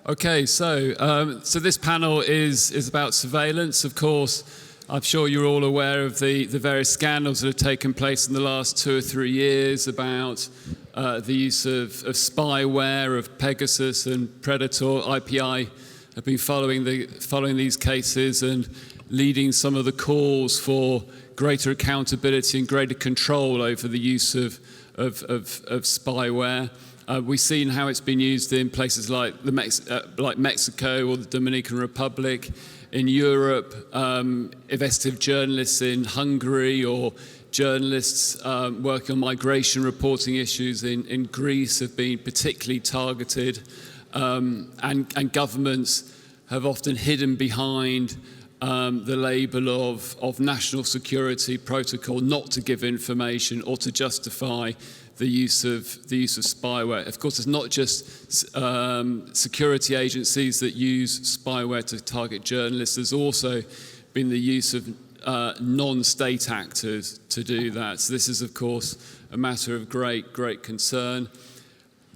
Okay, so this panel is about surveillance. Of course, I'm sure you're all aware of the various scandals that have taken place in the last 2 or 3 years about the use of spyware, of Pegasus and Predator. IPI have been following these cases and leading some of the calls for greater accountability and greater control over the use of spyware. We've seen how it's been used in places like Mexico or the Dominican Republic, in Europe, investigative journalists in Hungary, or journalists working on migration reporting issues in Greece have been particularly targeted, and governments have often hidden behind the label of national security protocol not to give information or to justify the use of spyware. Of course, it's not just security agencies that use spyware to target journalists. There's also been the use of non-state actors to do that. So this is, of course, a matter of great concern.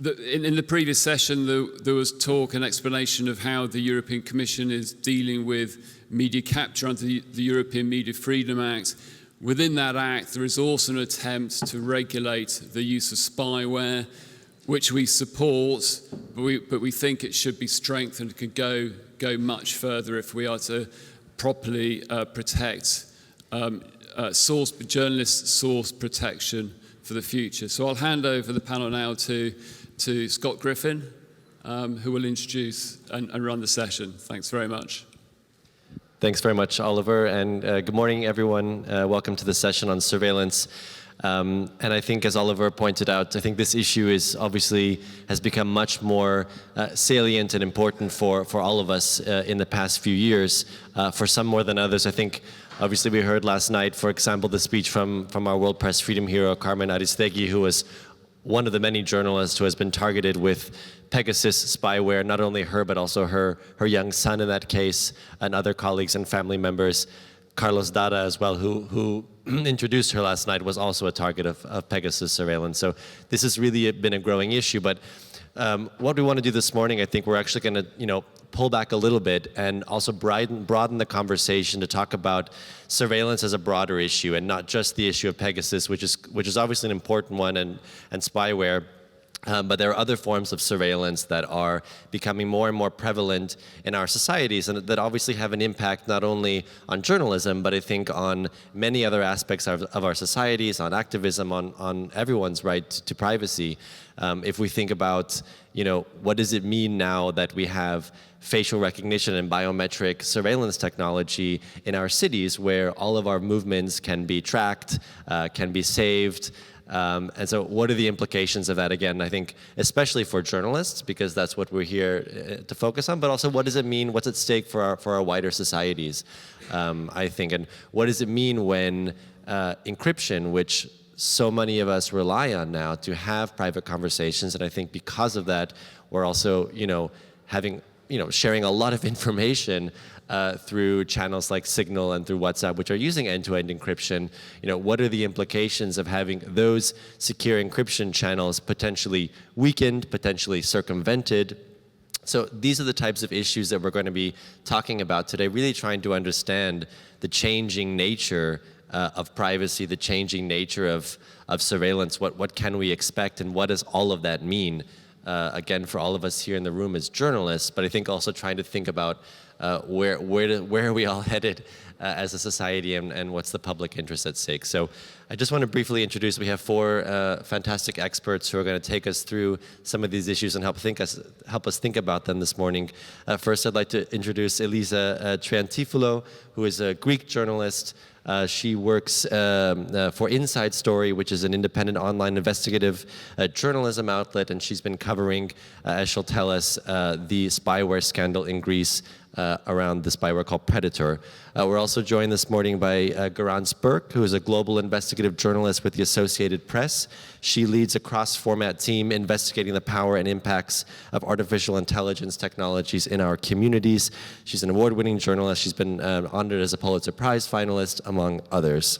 In the previous session, there was talk and explanation of how the European Commission is dealing with media capture under the European Media Freedom Act. Within that act, there is also an attempt to regulate the use of spyware, which we support, but we think it should be strengthened and could go much further if we are to properly protect journalist source protection for the future. So I'll hand over the panel now to Scott Griffin, who will introduce and run the session. Thanks very much. Thanks very much, Oliver, and good morning, everyone. Welcome to the session on surveillance. And I think, as Oliver pointed out, I think this issue has become much more salient and important for all of us in the past few years. For some more than others, I think. Obviously, we heard last night, for example, the speech from our World Press Freedom hero, Carmen Aristegui, who was one of the many journalists who has been targeted with Pegasus spyware, not only her, but also her young son in that case, and other colleagues and family members. Carlos Dada as well, who introduced her last night, was also a target of Pegasus surveillance. So this has really been a growing issue. But what we want to do this morning, I think we're actually going to, pull back a little bit and also broaden the conversation to talk about surveillance as a broader issue, and not just the issue of Pegasus, which is obviously an important one, and spyware. But there are other forms of surveillance that are becoming more and more prevalent in our societies, and that obviously have an impact not only on journalism, but I think on many other aspects of our societies, on activism, on everyone's right to privacy. If we think about, what does it mean now that we have facial recognition and biometric surveillance technology in our cities, where all of our movements can be tracked, can be saved. And so what are the implications of that? Again, I think especially for journalists, because that's what we're here to focus on, but also what does it mean, what's at stake for our wider societies, I think, and what does it mean when encryption, which so many of us rely on now to have private conversations, and I think because of that, we're also, sharing a lot of information through channels like Signal and through WhatsApp, which are using end-to-end encryption. What are the implications of having those secure encryption channels potentially weakened, potentially circumvented? So these are the types of issues that we're going to be talking about today, really trying to understand the changing nature of privacy, the changing nature of surveillance. What can we expect, and what does all of that mean? Again, for all of us here in the room as journalists, but I think also trying to think about where are we all headed as a society, and what's the public interest at stake. So I just want to briefly introduce, we have 4 fantastic experts who are going to take us through some of these issues and help us think about them this morning. First, I'd like to introduce Elisa Triantifoulo, who is a Greek journalist. She works for Inside Story, which is an independent online investigative journalism outlet, and she's been covering, as she'll tell us, the spyware scandal in Greece around the spyware called Predator. We're also joined this morning by Garance Burke, who is a global investigative journalist with the Associated Press. She leads a cross-format team investigating the power and impacts of artificial intelligence technologies in our communities. She's an award-winning journalist. She's been honored as a Pulitzer Prize finalist, among others.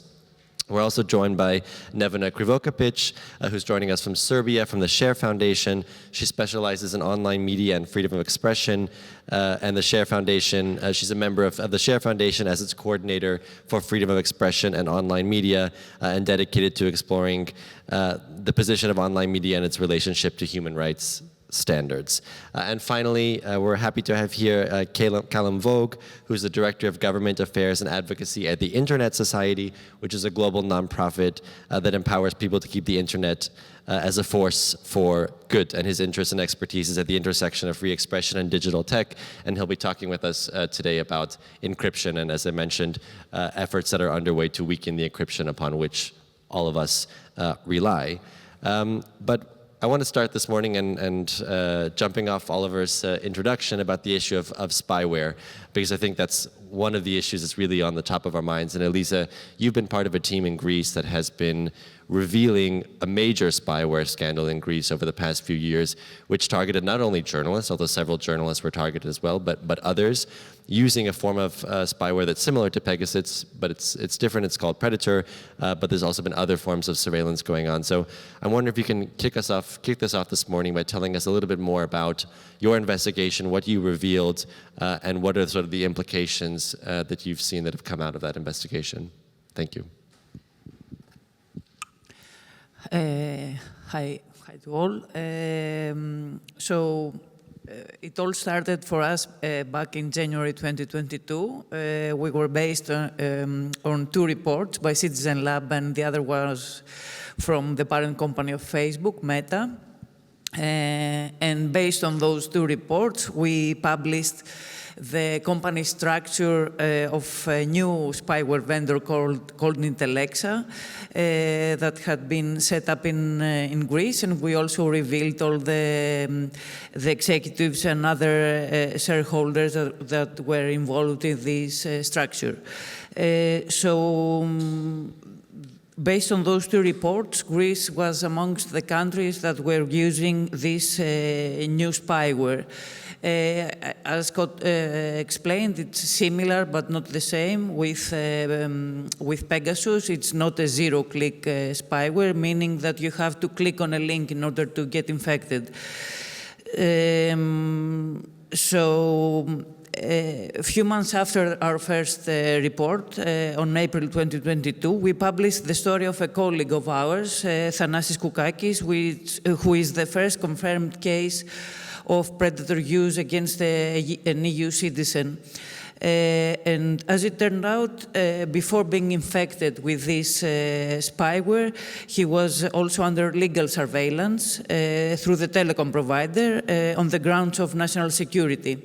We're also joined by Nevena Krivokapic, who's joining us from Serbia, from the Share Foundation. She specializes in online media and freedom of expression. And the Share Foundation, she's a member of the Share Foundation as its coordinator for freedom of expression and online media, and dedicated to exploring the position of online media and its relationship to human rights standards. And finally, we're happy to have here Callum Vogue, who's the Director of Government Affairs and Advocacy at the Internet Society, which is a global nonprofit that empowers people to keep the internet as a force for good. And his interest and expertise is at the intersection of free expression and digital tech. And he'll be talking with us today about encryption and, as I mentioned, efforts that are underway to weaken the encryption upon which all of us rely. But I want to start this morning and jumping off Oliver's introduction about the issue of spyware, because I think that's one of the issues that's really on the top of our minds. And Elisa, you've been part of a team in Greece that has been revealing a major spyware scandal in Greece over the past few years, which targeted not only journalists, although several journalists were targeted as well, but others, using a form of spyware that's similar to Pegasus, but it's different. It's called Predator, but there's also been other forms of surveillance going on. So I wonder if you can kick this off this morning by telling us a little bit more about your investigation, what you revealed, and what are sort of the implications that you've seen that have come out of that investigation. Thank you. Hi to all. It all started for us back in January 2022. We were based on two reports by Citizen Lab, and the other was from the parent company of Facebook, Meta. And based on those two reports, we published the company structure of a new spyware vendor called Intellexa that had been set up in Greece, and we also revealed all the executives and other shareholders that were involved in this structure. Based on those two reports, Greece was amongst the countries that were using this new spyware. As Scott explained, it's similar but not the same with Pegasus. It's not a zero-click spyware, meaning that you have to click on a link in order to get infected. A few months after our first report, on April 2022, we published the story of a colleague of ours, Thanasis Koukakis, who is the first confirmed case of predator use against an EU citizen. And as it turned out, before being infected with this spyware, he was also under legal surveillance through the telecom provider on the grounds of national security.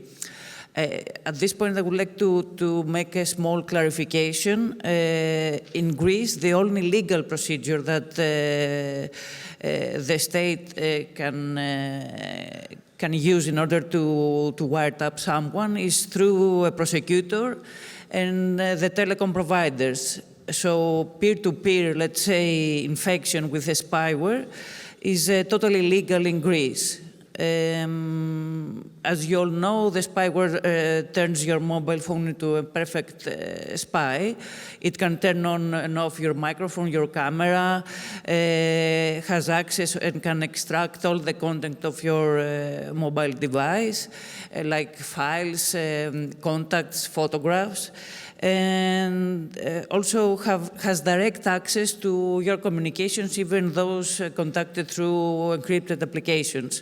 At this point, I would like to make a small clarification. In Greece, the only legal procedure that the state can use in order to wiretap someone is through a prosecutor and the telecom providers. So peer-to-peer, let's say, infection with a spyware is totally legal in Greece. As you all know, the spyware turns your mobile phone into a perfect spy. It can turn on and off your microphone, your camera, has access and can extract all the content of your mobile device, like files, contacts, photographs, and also has direct access to your communications, even those conducted through encrypted applications.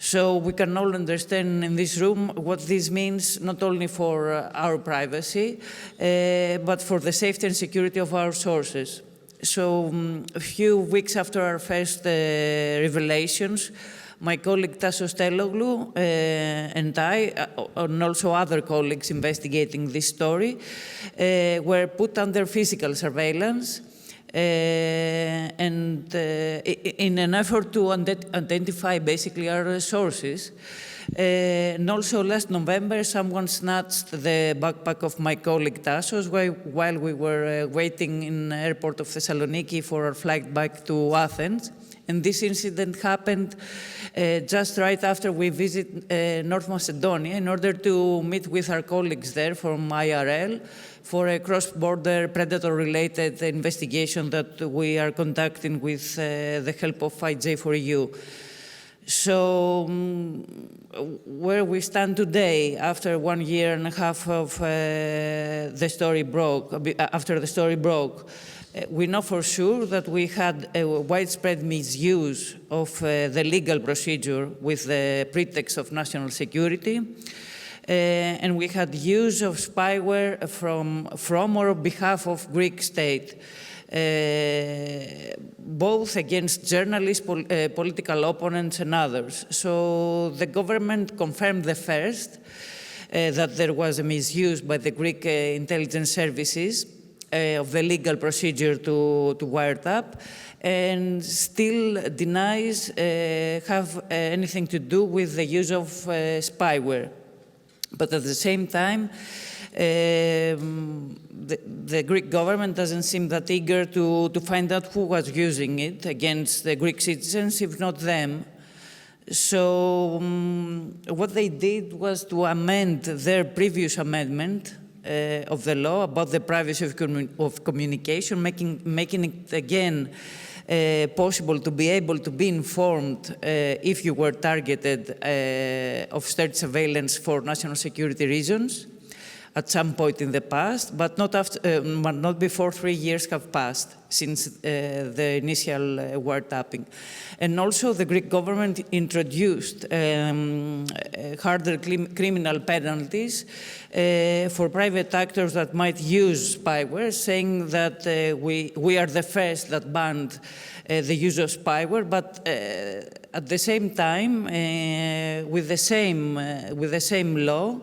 So we can all understand in this room what this means, not only for our privacy, but for the safety and security of our sources. So a few weeks after our first revelations, my colleague Tassos Teloglu and I, and also other colleagues investigating this story, were put under physical surveillance and in an effort to identify basically our sources. And also last November, someone snatched the backpack of my colleague Tassos while we were waiting in the airport of Thessaloniki for our flight back to Athens. And this incident happened just right after we visit North Macedonia in order to meet with our colleagues there from IRL for a cross-border predator-related investigation that we are conducting with the help of IJ4EU. So where we stand today, after 1 year and a half of the story broke, after the story broke, we know for sure that we had a widespread misuse of the legal procedure with the pretext of national security. And we had use of spyware from or on behalf of Greek state, both against journalists, political opponents, and others. So the government confirmed the first, that there was a misuse by the Greek intelligence services of the legal procedure to wiretap, and still denies have anything to do with the use of spyware. But at the same time, the Greek government doesn't seem that eager to find out who was using it against the Greek citizens, if not them. So what they did was to amend their previous amendment of the law about the privacy of communication, making it again possible to be able to be informed if you were targeted of state surveillance for national security reasons at some point in the past, but not before 3 years have passed since the initial wiretapping. And also the Greek government introduced harder criminal penalties for private actors that might use spyware, saying that we are the first that banned the use of spyware, but at the same time, with the same law,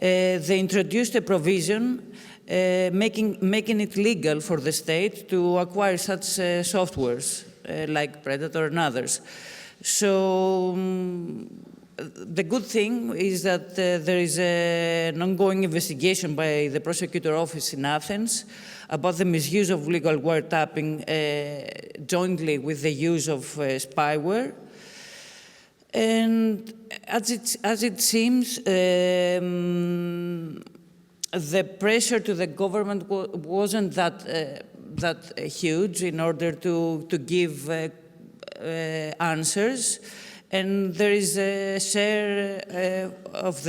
they introduced a provision making it legal for the state to acquire such softwares like Predator and others. So the good thing is that there is an ongoing investigation by the prosecutor office in Athens about the misuse of legal wiretapping jointly with the use of spyware. And as it seems, the pressure to the government wasn't that huge in order to give answers, and there is a share of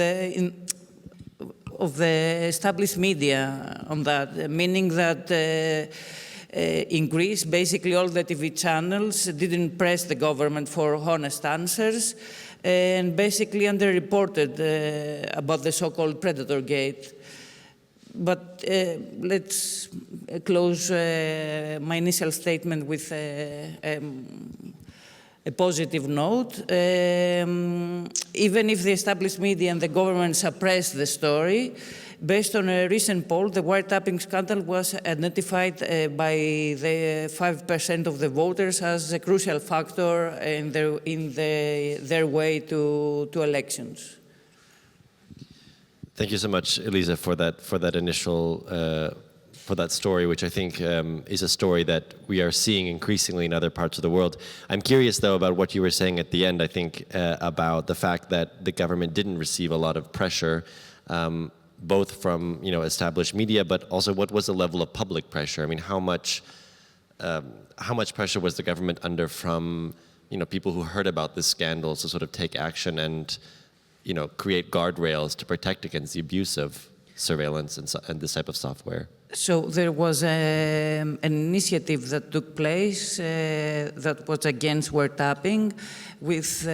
the established media on that, meaning that in Greece, basically all the TV channels didn't press the government for honest answers and basically underreported about the so-called Predator Gate. But let's close my initial statement with a positive note. Even if the established media and the government suppressed the story, based on a recent poll, the wiretapping scandal was identified by the 5% of the voters as a crucial factor in their way to elections. Thank you so much, Elisa, for that initial for that story, which I think is a story that we are seeing increasingly in other parts of the world. I'm curious, though, about what you were saying at the end. I think about the fact that the government didn't receive a lot of pressure, both from established media, but also what was the level of public pressure? I mean, how much pressure was the government under from people who heard about this scandal to sort of take action and create guardrails to protect against the abuse of surveillance and this type of software? So there was an initiative that took place that was against wiretapping, with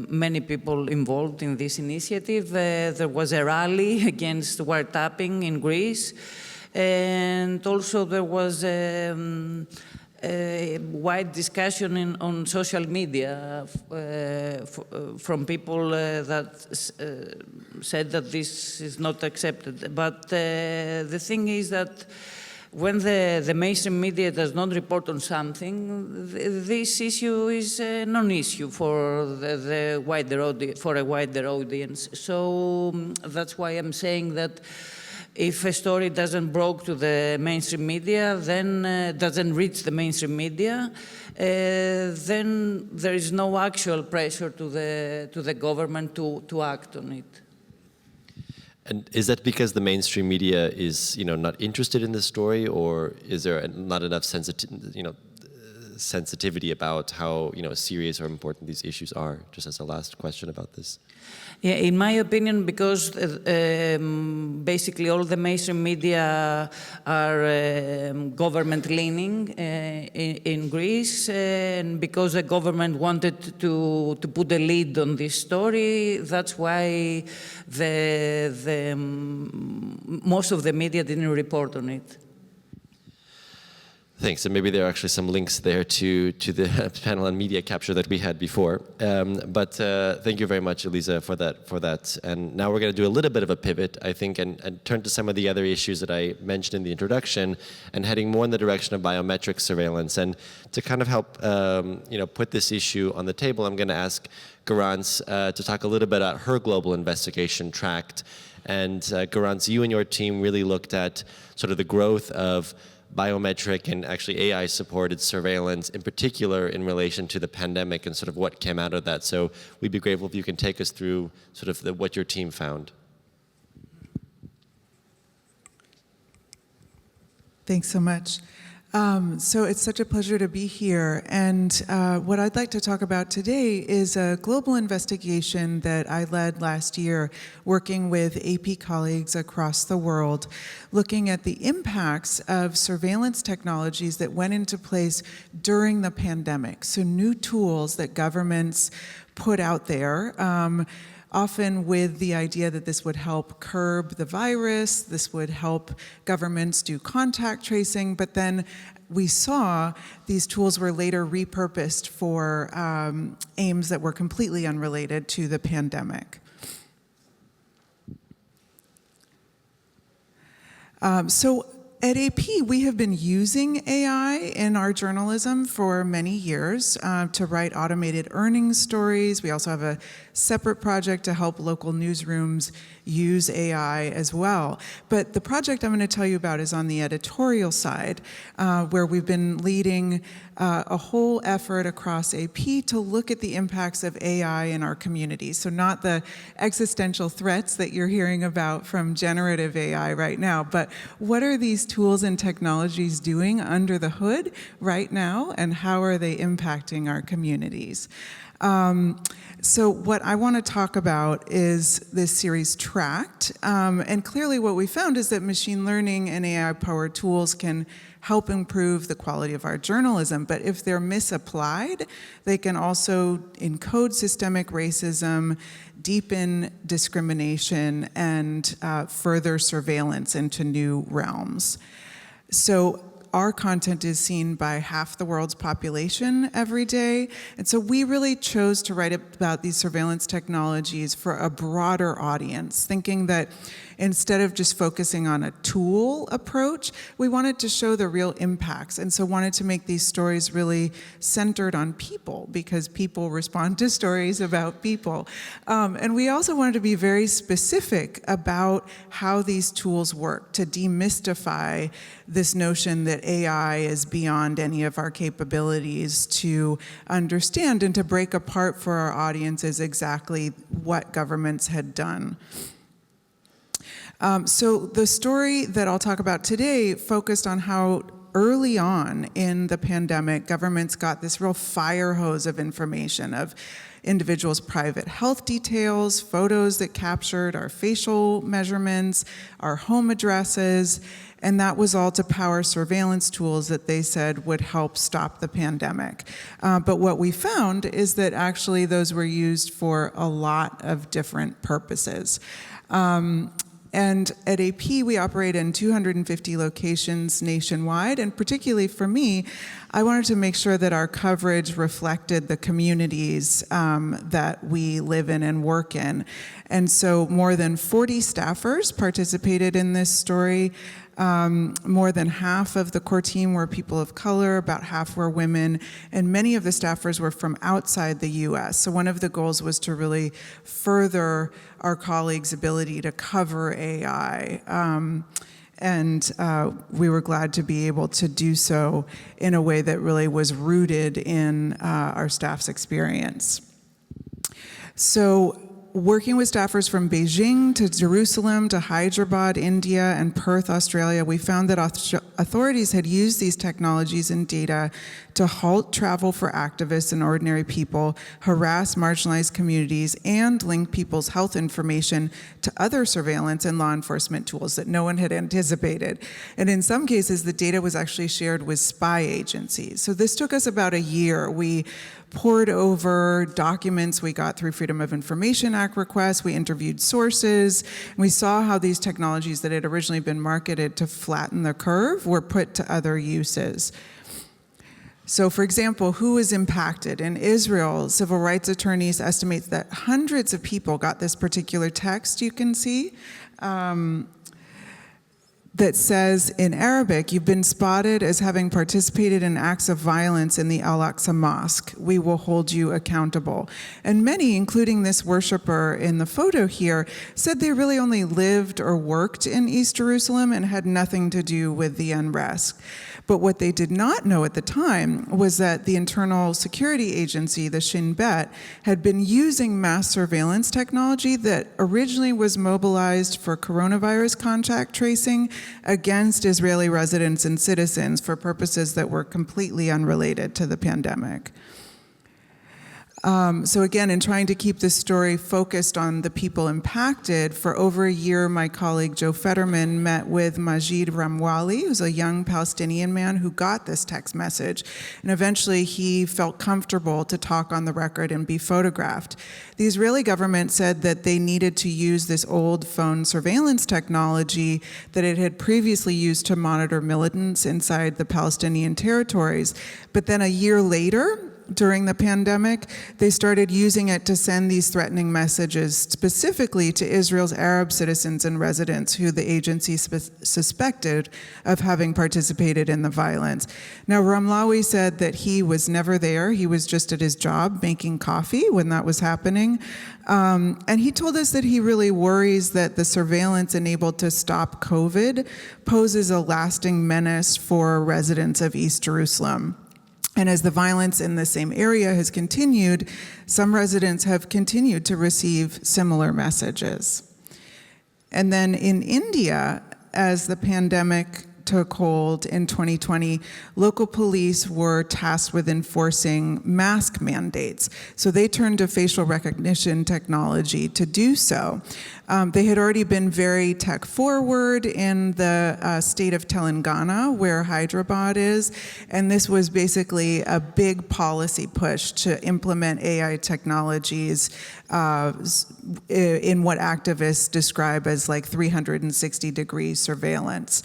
many people involved in this initiative. There was a rally against wiretapping in Greece, and also there was a wide discussion on social media from people that said that this is not accepted. But the thing is that when the mainstream media does not report on something, this issue is a non-issue for a wider audience. So that's why I'm saying that If a story doesn't broke to the mainstream media, then doesn't reach the mainstream media, then there is no actual pressure to the government to act on it. And is that because the mainstream media is, not interested in this story, or is there not enough sensitivity about how, serious or important these issues are? Just as a last question about this. Yeah, in my opinion, because basically all the mainstream media are government-leaning in Greece, and because the government wanted to put a lead on this story, that's why most of the media didn't report on it. Thanks. And maybe there are actually some links there to the panel on media capture that we had before. But thank you very much, Elisa, for that. And now we're going to do a little bit of a pivot, I think, and turn to some of the other issues that I mentioned in the introduction, and heading more in the direction of biometric surveillance. And to kind of help, put this issue on the table, I'm going to ask Garance to talk a little bit about her global investigation tract. And Garance, you and your team really looked at sort of the growth of biometric and actually AI-supported surveillance, in particular in relation to the pandemic and sort of what came out of that. So we'd be grateful if you can take us through sort of what your team found. Thanks so much. So it's such a pleasure to be here. And what I'd like to talk about today is a global investigation that I led last year, working with AP colleagues across the world, looking at the impacts of surveillance technologies that went into place during the pandemic. So new tools that governments put out there, often with the idea that this would help curb the virus, this would help governments do contact tracing, but then we saw these tools were later repurposed for aims that were completely unrelated to the pandemic. So at AP, we have been using AI in our journalism for many years to write automated earnings stories. We also have a separate project to help local newsrooms use AI as well. But the project I'm going to tell you about is on the editorial side, where we've been leading a whole effort across AP to look at the impacts of AI in our communities. So not the existential threats that you're hearing about from generative AI right now, but what are these tools and technologies doing under the hood right now, and how are they impacting our communities? So what I want to talk about is this series Tracked, and clearly what we found is that machine learning and AI-powered tools can help improve the quality of our journalism, but if they're misapplied, they can also encode systemic racism, deepen discrimination, and further surveillance into new realms. So our content is seen by half the world's population every day. And so we really chose to write about these surveillance technologies for a broader audience, thinking that instead of just focusing on a tool approach, we wanted to show the real impacts. And so wanted to make these stories really centered on people, because people respond to stories about people. And we also wanted to be very specific about how these tools work, to demystify this notion that AI is beyond any of our capabilities to understand, and to break apart for our audiences exactly what governments had done. So the story that I'll talk about today focused on how early on in the pandemic, governments got this real fire hose of information of individuals' private health details, photos that captured our facial measurements, our home addresses, and that was all to power surveillance tools that they said would help stop the pandemic. But what we found is that actually those were used for a lot of different purposes. And at AP, we operate in 250 locations nationwide, and particularly for me, I wanted to make sure that our coverage reflected the communities that we live in and work in. And so more than 40 staffers participated in this story. More than half of the core team were people of color, about half were women, and many of the staffers were from outside the US. So one of the goals was to really further our colleagues' ability to cover AI. We were glad to be able to do so in a way that really was rooted in our staff's experience. So working with staffers from Beijing to Jerusalem to Hyderabad, India, and Perth, Australia, we found that authorities had used these technologies and data to halt travel for activists and ordinary people, harass marginalized communities, and link people's health information to other surveillance and law enforcement tools that no one had anticipated. And in some cases, the data was actually shared with spy agencies. So this took us about a year. We pored over documents we got through Freedom of Information Act requests, we interviewed sources, and we saw how these technologies that had originally been marketed to flatten the curve were put to other uses. So for example, who was impacted? In Israel, civil rights attorneys estimate that hundreds of people got this particular text you can see, that says in Arabic, "You've been spotted as having participated in acts of violence in the Al-Aqsa Mosque. We will hold you accountable." And many, including this worshiper in the photo here, said they really only lived or worked in East Jerusalem and had nothing to do with the unrest. But what they did not know at the time was that the Internal Security Agency, the Shin Bet, had been using mass surveillance technology that originally was mobilized for coronavirus contact tracing against Israeli residents and citizens for purposes that were completely unrelated to the pandemic. So again, in trying to keep this story focused on the people impacted, for over a year, my colleague Joe Fetterman met with Majid Ramwali, who's a young Palestinian man who got this text message. And eventually he felt comfortable to talk on the record and be photographed. The Israeli government said that they needed to use this old phone surveillance technology that it had previously used to monitor militants inside the Palestinian territories. But then a year later, during the pandemic, they started using it to send these threatening messages specifically to Israel's Arab citizens and residents who the agency suspected of having participated in the violence. Now, Ramlawi said that he was never there. He was just at his job making coffee when that was happening. And he told us that he really worries that the surveillance enabled to stop COVID poses a lasting menace for residents of East Jerusalem. And as the violence in the same area has continued, some residents have continued to receive similar messages. And then in India, as the pandemic took hold in 2020, local police were tasked with enforcing mask mandates. So they turned to facial recognition technology to do so. They had already been very tech forward in the state of Telangana, where Hyderabad is, and this was basically a big policy push to implement AI technologies in what activists describe as like 360-degree surveillance.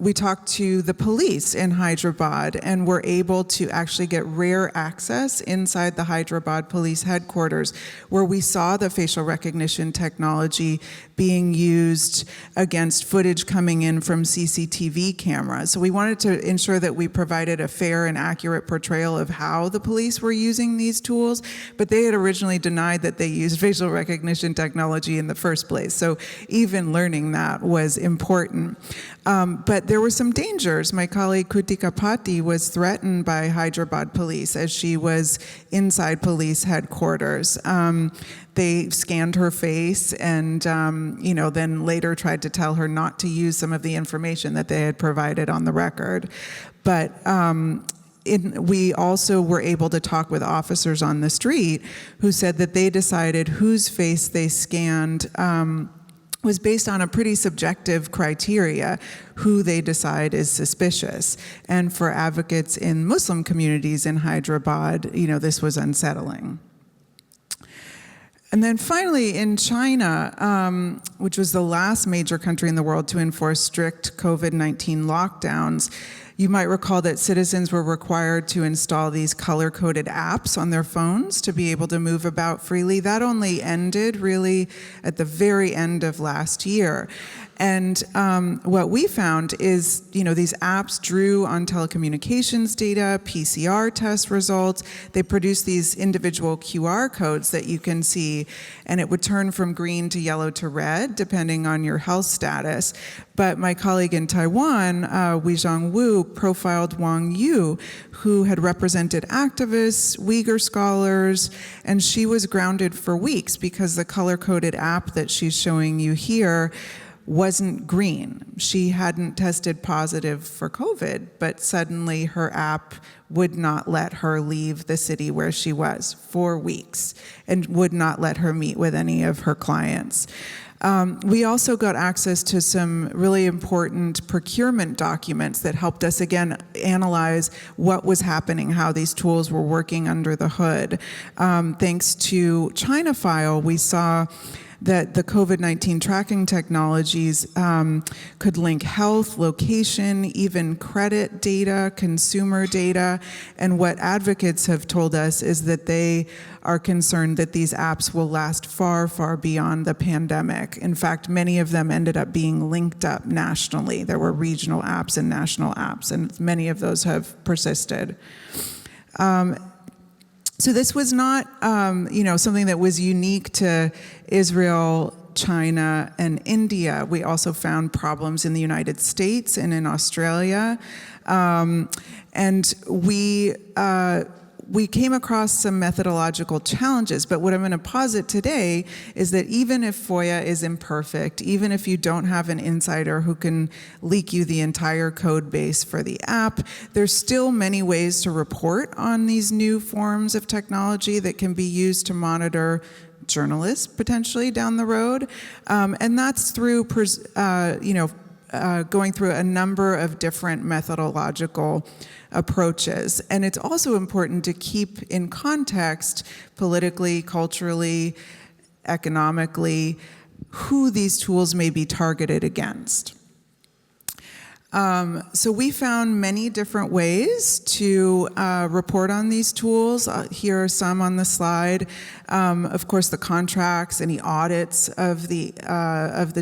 We talked to the police in Hyderabad and were able to actually get rare access inside the Hyderabad police headquarters, where we saw the facial recognition technology being used against footage coming in from CCTV cameras. So we wanted to ensure that we provided a fair and accurate portrayal of how the police were using these tools, but they had originally denied that they used facial recognition technology in the first place. So even learning that was important. But there were some dangers. My colleague Kutika Pati was threatened by Hyderabad police as she was inside police headquarters. They scanned her face and then later tried to tell her not to use some of the information that they had provided on the record. But we also were able to talk with officers on the street who said that they decided whose face they scanned was based on a pretty subjective criteria, who they decide is suspicious. And for advocates in Muslim communities in Hyderabad, this was unsettling. And then finally, in China, which was the last major country in the world to enforce strict COVID-19 lockdowns, You might recall that citizens were required to install these color-coded apps on their phones to be able to move about freely. That only ended really at the very end of last year. And what we found is, these apps drew on telecommunications data, PCR test results. They produced these individual QR codes that you can see, and it would turn from green to yellow to red, depending on your health status. But my colleague in Taiwan, Weizhang Wu, profiled Wang Yu, who had represented activists, Uyghur scholars, and she was grounded for weeks because the color-coded app that she's showing you here wasn't green. She hadn't tested positive for COVID, but suddenly her app would not let her leave the city where she was for weeks and would not let her meet with any of her clients. We also got access to some really important procurement documents that helped us, again, analyze what was happening, how these tools were working under the hood. Thanks to ChinaFile, we saw that the COVID-19 tracking technologies could link health, location, even credit data, consumer data. And what advocates have told us is that they are concerned that these apps will last far, far beyond the pandemic. In fact, many of them ended up being linked up nationally. There were regional apps and national apps, and many of those have persisted. So this was not, something that was unique to Israel, China, and India. We also found problems in the United States and in Australia. And we came across some methodological challenges, but what I'm going to posit today is that even if FOIA is imperfect, even if you don't have an insider who can leak you the entire code base for the app, there's still many ways to report on these new forms of technology that can be used to monitor journalists potentially down the road. And that's through, going through a number of different methodological approaches. And it's also important to keep in context, politically, culturally, economically, who these tools may be targeted against. So we found many different ways to report on these tools. Here are some on the slide. Of course, the contracts, any audits of the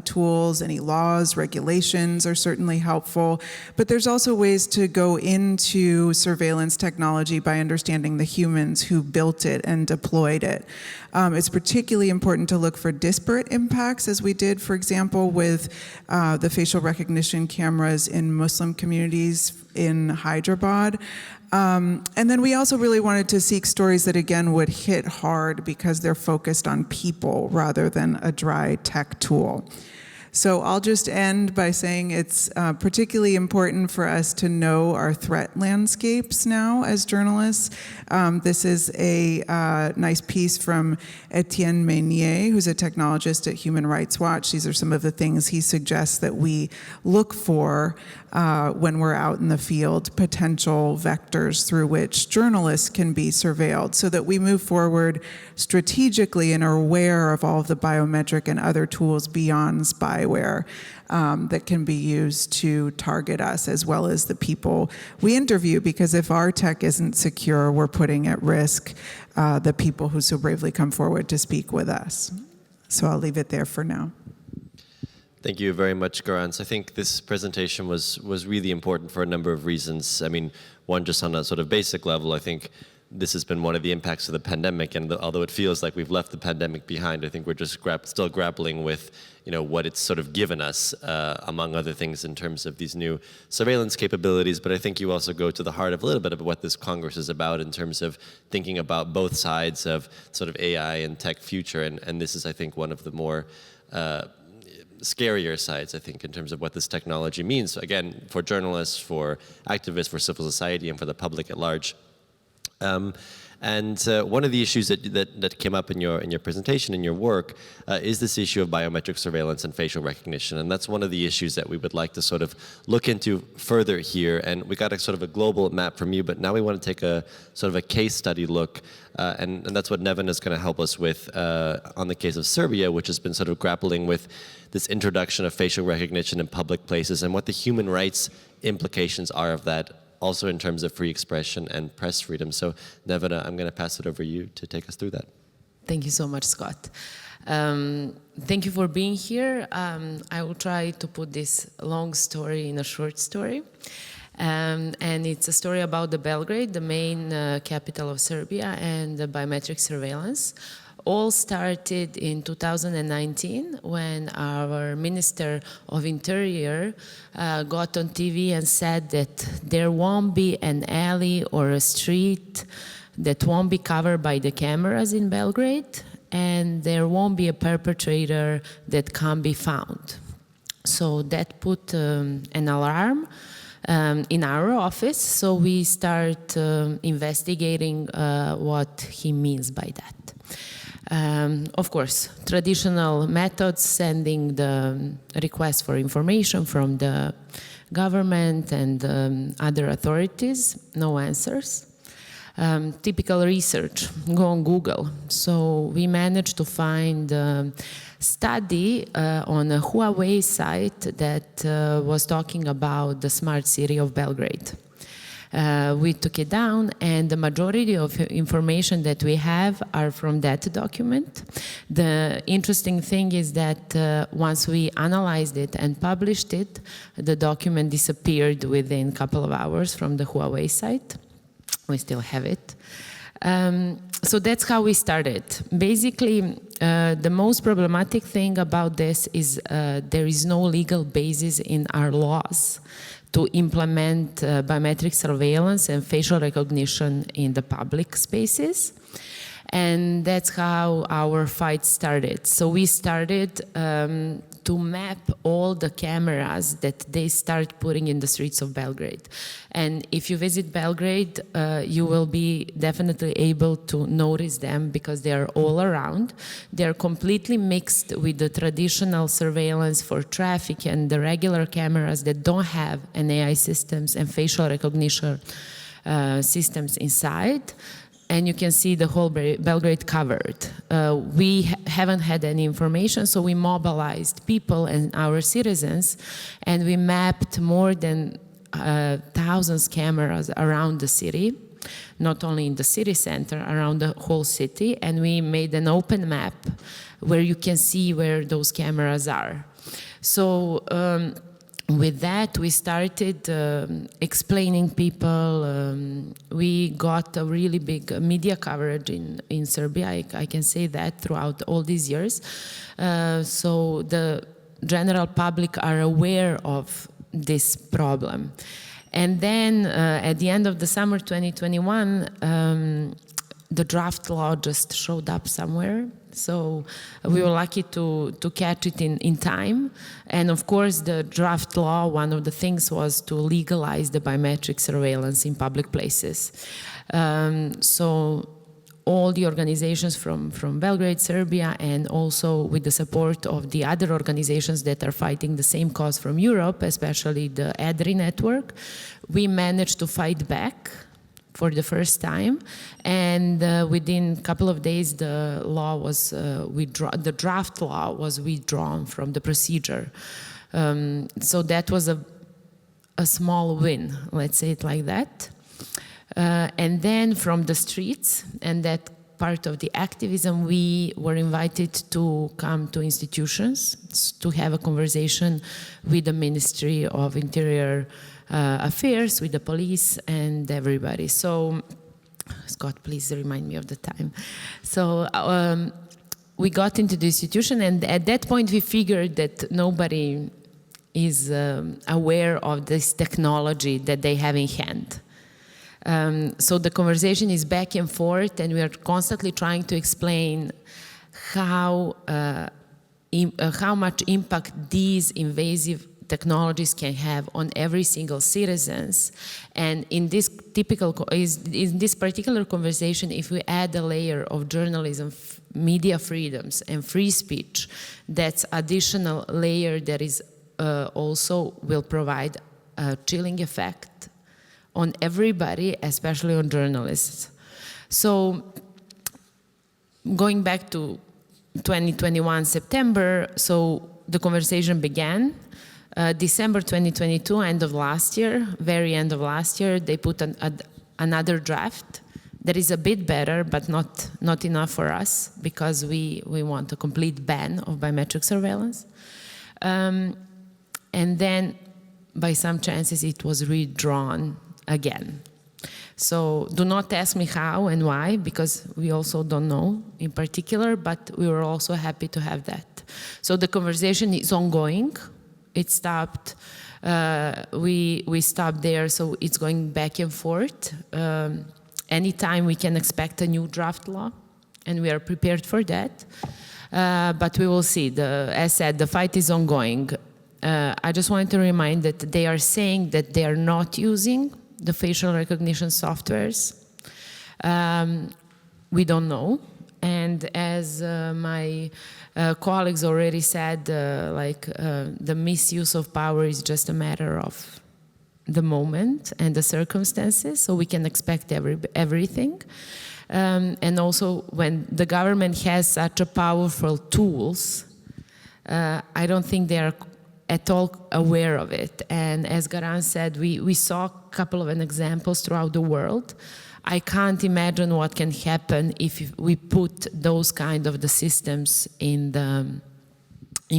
tools, any laws, regulations are certainly helpful. But there's also ways to go into surveillance technology by understanding the humans who built it and deployed it. It's particularly important to look for disparate impacts, as we did, for example, with the facial recognition cameras in Muslim communities in Hyderabad. And then we also really wanted to seek stories that, again, would hit hard because they're focused on people rather than a dry tech tool. So I'll just end by saying it's particularly important for us to know our threat landscapes now as journalists. This is a nice piece from Etienne Meunier, who's a technologist at Human Rights Watch. These are some of the things he suggests that we look for when we're out in the field, potential vectors through which journalists can be surveilled, so that we move forward strategically and are aware of all of the biometric and other tools beyond spyware that can be used to target us, as well as the people we interview, because if our tech isn't secure, we're putting at risk the people who so bravely come forward to speak with us. So I'll leave it there for now. Thank you very much, Garance. I think this presentation was really important for a number of reasons. I mean, one, just on a sort of basic level, I think this has been one of the impacts of the pandemic, and although it feels like we've left the pandemic behind, I think we're just still grappling with, what it's sort of given us, among other things, in terms of these new surveillance capabilities. But I think you also go to the heart of a little bit of what this Congress is about in terms of thinking about both sides of sort of AI and tech future, and this is, I think, one of the more scarier sides, I think, in terms of what this technology means, again, for journalists, for activists, for civil society, and for the public at large. One of the issues that came up in your presentation, in your work, is this issue of biometric surveillance and facial recognition. And that's one of the issues that we would like to sort of look into further here. And we got a sort of a global map from you, but now we want to take a sort of a case study look. And that's what Nevin is going to help us with on the case of Serbia, which has been sort of grappling with this introduction of facial recognition in public places and what the human rights implications are of that, also in terms of free expression and press freedom. So, Nevena, I'm going to pass it over to you to take us through that. Thank you so much, Scott. Thank you for being here. I will try to put this long story in a short story. And it's a story about the Belgrade, the main capital of Serbia, and the biometric surveillance. All started in 2019 when our Minister of Interior got on TV and said that there won't be an alley or a street that won't be covered by the cameras in Belgrade, and there won't be a perpetrator that can't be found. So that put an alarm in our office, so we start investigating what he means by that. Of course, traditional methods, sending the request for information from the government and other authorities, no answers. Typical research, go on Google. So we managed to find a study on a Huawei site that was talking about the smart city of Belgrade. We took it down, and the majority of information that we have are from that document. The interesting thing is that once we analyzed it and published it, the document disappeared within a couple of hours from the Huawei site. We still have it. So that's how we started. Basically, the most problematic thing about this is there is no legal basis in our laws to implement biometric surveillance and facial recognition in the public spaces. And that's how our fight started. So we started to map all the cameras that they start putting in the streets of Belgrade. And if you visit Belgrade, you will be definitely able to notice them because they are all around. They're completely mixed with the traditional surveillance for traffic and the regular cameras that don't have an AI systems and facial recognition systems inside. And you can see the whole Belgrade covered. We haven't had any information, so we mobilized people and our citizens, and we mapped more than thousands cameras around the city, not only in the city center, around the whole city, and we made an open map where you can see where those cameras are. So with that, we started explaining people. We got a really big media coverage in Serbia, I can say that, throughout all these years. So the general public are aware of this problem. And then at the end of the summer 2021, the draft law just showed up somewhere. So we were lucky to catch it in time. And of course, the draft law, one of the things was to legalize the biometric surveillance in public places. So all the organizations from Belgrade, Serbia, and also with the support of the other organizations that are fighting the same cause from Europe, especially the ADRI network, we managed to fight back for the first time, and within a couple of days, the law was the draft law was withdrawn from the procedure. So that was a small win, let's say it like that. And then from the streets and that part of the activism, we were invited to come to institutions to have a conversation with the Ministry of Interior Affairs, with the police and everybody. So, Scott, please remind me of the time. So we got into the institution, and at that point we figured that nobody is aware of this technology that they have in hand. So the conversation is back and forth, and we are constantly trying to explain how much impact these invasive technologies can have on every single citizens. And in this in this particular conversation, if we add a layer of journalism, media freedoms, and free speech, that's additional layer that is also will provide a chilling effect on everybody, especially on journalists. So going back to 2021 September, so the conversation began. December 2022, end of last year, very end of last year, they put another draft that is a bit better, but not enough for us, because we want a complete ban of biometric surveillance. And then, by some chances, it was redrawn again. So do not ask me how and why, because we also don't know in particular, but we were also happy to have that. So the conversation is ongoing. It stopped, we stopped there, so it's going back and forth. Anytime we can expect a new draft law, and we are prepared for that. But we will see. As said, the fight is ongoing. I just wanted to remind that they are saying that they are not using the facial recognition softwares. We don't know. And as my colleagues already said, the misuse of power is just a matter of the moment and the circumstances, so we can expect everything. And also, when the government has such a powerful tools, I don't think they are at all aware of it. And as Garan said, we saw a couple of examples throughout the world. I can't imagine what can happen if we put those kind of the systems in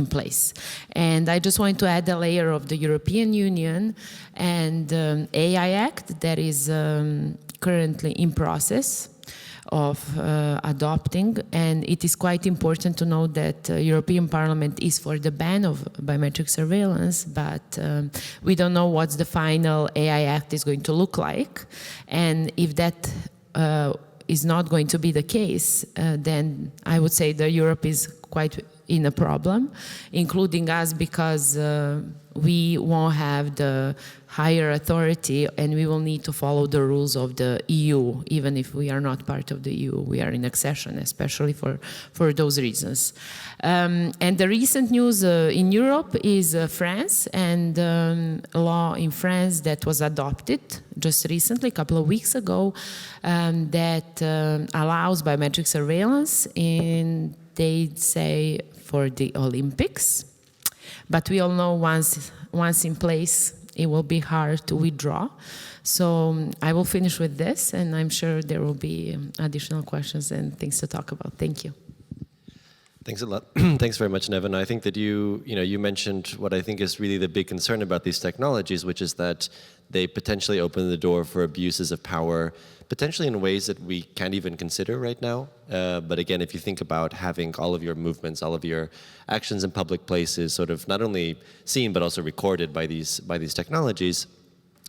place. And I just wanted to add a layer of the European Union and AI Act that is currently in process of adopting, and it is quite important to know that European Parliament is for the ban of biometric surveillance, but we don't know what the final AI Act is going to look like. And if that is not going to be the case, then I would say that Europe is quite in a problem, including us, because we won't have the higher authority, and we will need to follow the rules of the EU, even if we are not part of the EU. We are in accession, especially for those reasons. And the recent news in Europe is France, and a law in France that was adopted just recently, a couple of weeks ago, that allows biometric surveillance in, they say, for the Olympics. But we all know once in place, it will be hard to withdraw. So I will finish with this, and I'm sure there will be additional questions and things to talk about. Thank you. Thanks a lot. Thanks very much, Neven. I think that you mentioned what I think is really the big concern about these technologies, which is that they potentially open the door for abuses of power, potentially in ways that we can't even consider right now. But again, if you think about having all of your movements, all of your actions in public places sort of not only seen but also recorded by these technologies,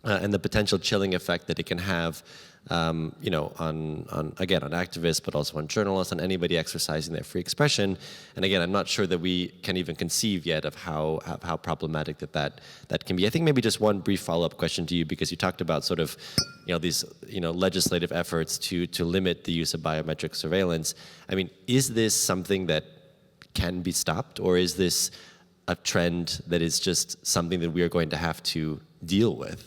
and the potential chilling effect that it can have, on activists, but also on journalists, on anybody exercising their free expression. And again, I'm not sure that we can even conceive yet of how problematic that can be. I think maybe just one brief follow-up question to you, because you talked about sort of, these, legislative efforts to limit the use of biometric surveillance. I mean, is this something that can be stopped, or is this a trend that is just something that we are going to have to deal with?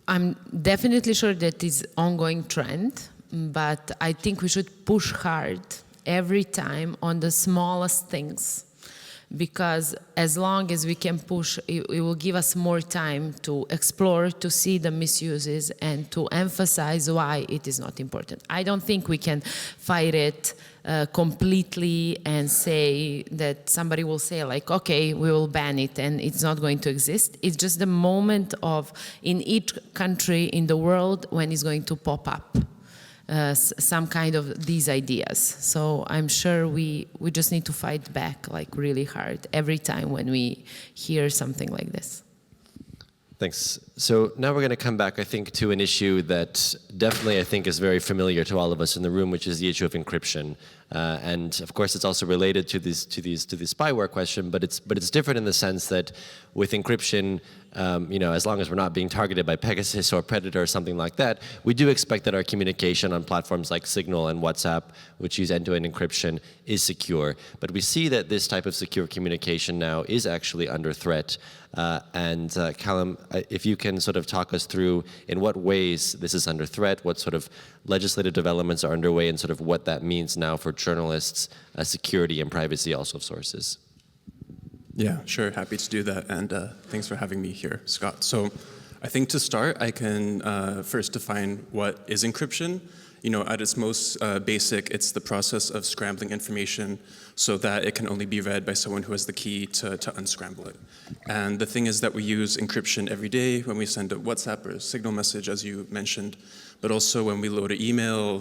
I'm definitely sure that it's an ongoing trend, but I think we should push hard every time on the smallest things, because as long as we can push, it will give us more time to explore, to see the misuses, and to emphasize why it is not important. I don't think we can fight it completely and say that somebody will say like, okay, we will ban it and it's not going to exist. It's just the moment of, in each country in the world, when it's going to pop up some kind of these ideas. So I'm sure we just need to fight back like really hard every time when we hear something like this. Thanks. So now we're going to come back, I think, to an issue that definitely, I think, is very familiar to all of us in the room, which is the issue of encryption. And of course, it's also related to the spyware question, but it's different in the sense that with encryption, as long as we're not being targeted by Pegasus or Predator or something like that, we do expect that our communication on platforms like Signal and WhatsApp, which use end-to-end encryption, is secure. But we see that this type of secure communication now is actually under threat. And Callum, if you can sort of talk us through in what ways this is under threat, what sort of legislative developments are underway, and sort of what that means now for journalists' security and privacy also of sources. Yeah, sure, happy to do that, and thanks for having me here, Scott. So I think to start, I can first define what is encryption. At its most basic, it's the process of scrambling information so that it can only be read by someone who has the key to unscramble it. And the thing is that we use encryption every day when we send a WhatsApp or a Signal message, as you mentioned, but also when we load an email,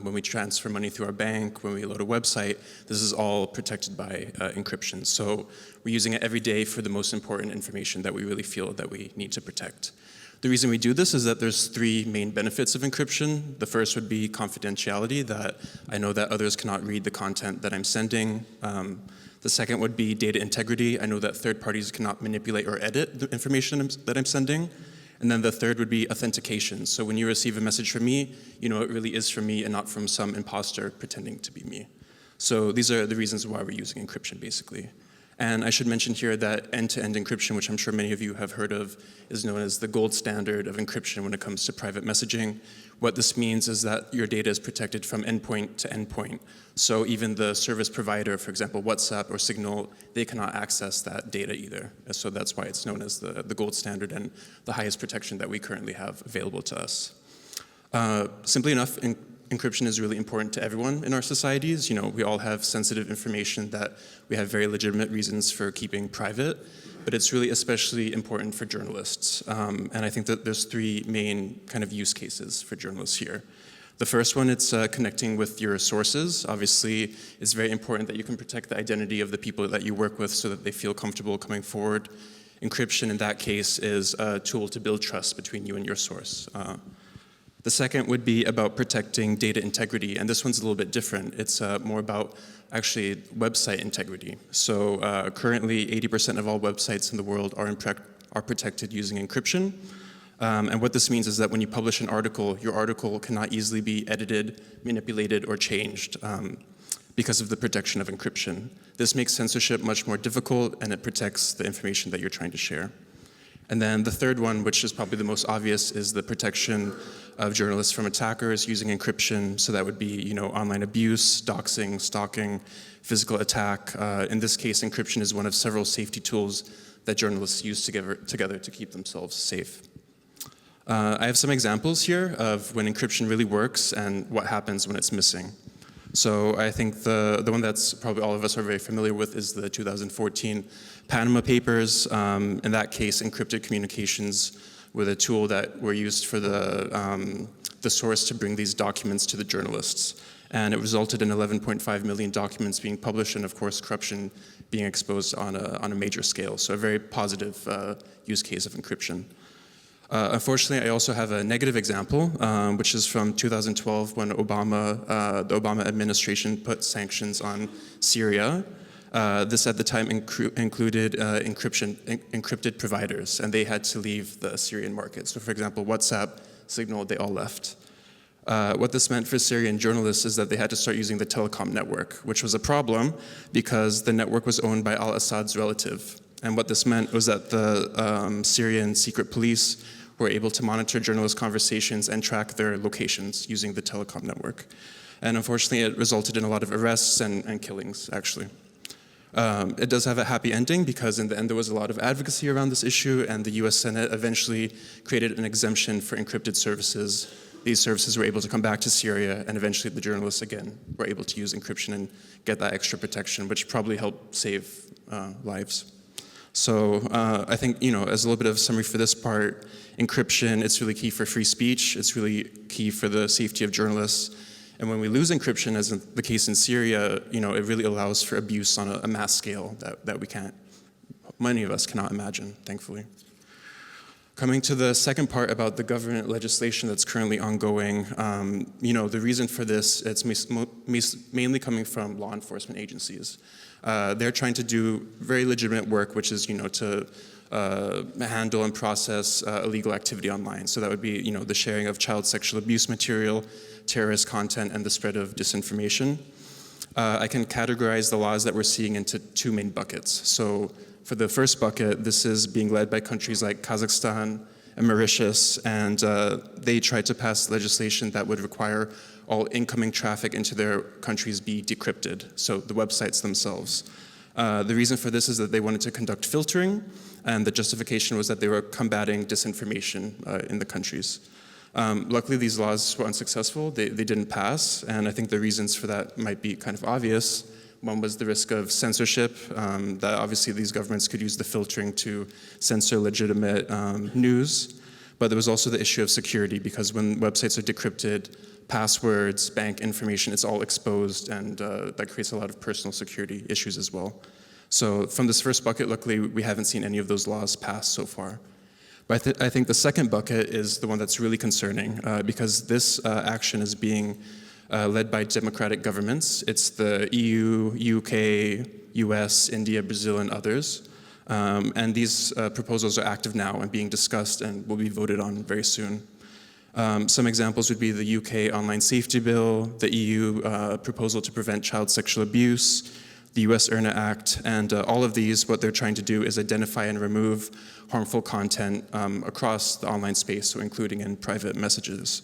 when we transfer money through our bank, when we load a website, this is all protected by encryption. So we're using it every day for the most important information that we really feel that we need to protect. The reason we do this is that there's three main benefits of encryption. The first would be confidentiality, that I know that others cannot read the content that I'm sending. The second would be data integrity. I know that third parties cannot manipulate or edit the information that I'm sending. And then the third would be authentication. So when you receive a message from me, it really is from me and not from some imposter pretending to be me. So these are the reasons why we're using encryption, basically. And I should mention here that end-to-end encryption, which I'm sure many of you have heard of, is known as the gold standard of encryption when it comes to private messaging. What this means is that your data is protected from endpoint to endpoint. So even the service provider, for example, WhatsApp or Signal, they cannot access that data either. So that's why it's known as the gold standard and the highest protection that we currently have available to us. Simply enough, encryption is really important to everyone in our societies. We all have sensitive information that we have very legitimate reasons for keeping private, but it's really especially important for journalists. And I think that there's three main kind of use cases for journalists here. The first one, it's connecting with your sources. Obviously, it's very important that you can protect the identity of the people that you work with so that they feel comfortable coming forward. Encryption in that case is a tool to build trust between you and your source. The second would be about protecting data integrity, and this one's a little bit different. It's more about actually website integrity. So currently 80% of all websites in the world are protected using encryption. And what this means is that when you publish an article, your article cannot easily be edited, manipulated, or changed because of the protection of encryption. This makes censorship much more difficult, and it protects the information that you're trying to share. And then the third one, which is probably the most obvious, is the protection of journalists from attackers using encryption. So that would be, online abuse, doxing, stalking, physical attack. In this case, encryption is one of several safety tools that journalists use together to keep themselves safe. I have some examples here of when encryption really works and what happens when it's missing. So I think the one that's probably all of us are very familiar with is the 2014 Panama Papers. In that case, encrypted communications were the tool that were used for the source to bring these documents to the journalists. And it resulted in 11.5 million documents being published and, of course, corruption being exposed on a major scale. So a very positive use case of encryption. Unfortunately, I also have a negative example, which is from 2012 when the Obama administration put sanctions on Syria. This at the time included encrypted providers, and they had to leave the Syrian market. So for example, WhatsApp, Signal, they all left. What this meant for Syrian journalists is that they had to start using the telecom network, which was a problem because the network was owned by al-Assad's relative. And what this meant was that the Syrian secret police were able to monitor journalist conversations and track their locations using the telecom network. And unfortunately, it resulted in a lot of arrests and killings, actually. It does have a happy ending because in the end there was a lot of advocacy around this issue, and the US Senate eventually created an exemption for encrypted services. These services were able to come back to Syria, and eventually the journalists again were able to use encryption and get that extra protection, which probably helped save lives. So I think, as a little bit of summary for this part, encryption, it's really key for free speech. It's really key for the safety of journalists. And when we lose encryption, as in the case in Syria, it really allows for abuse on a mass scale that many of us cannot imagine, thankfully. Coming to the second part about the government legislation that's currently ongoing, the reason for this, it's mainly coming from law enforcement agencies. They're trying to do very legitimate work, which is, to handle and process illegal activity online. So that would be, the sharing of child sexual abuse material, terrorist content, and the spread of disinformation. I can categorize the laws that we're seeing into two main buckets. So for the first bucket, this is being led by countries like Kazakhstan and Mauritius, and they tried to pass legislation that would require all incoming traffic into their countries be decrypted, so the websites themselves. The reason for this is that they wanted to conduct filtering, and the justification was that they were combating disinformation in the countries. Luckily, these laws were unsuccessful. They didn't pass, and I think the reasons for that might be kind of obvious. One was the risk of censorship, that obviously these governments could use the filtering to censor legitimate news. But there was also the issue of security, because when websites are decrypted, passwords, bank information, it's all exposed, and that creates a lot of personal security issues as well. So from this first bucket, luckily, we haven't seen any of those laws pass so far. But I think the second bucket is the one that's really concerning, because this action is being led by democratic governments. It's the EU, UK, US, India, Brazil, and others. And these proposals are active now and being discussed and will be voted on very soon. Some examples would be the UK Online Safety Bill, the EU proposal to prevent child sexual abuse, the US IRNA Act, and all of these, what they're trying to do is identify and remove harmful content across the online space, so including in private messages.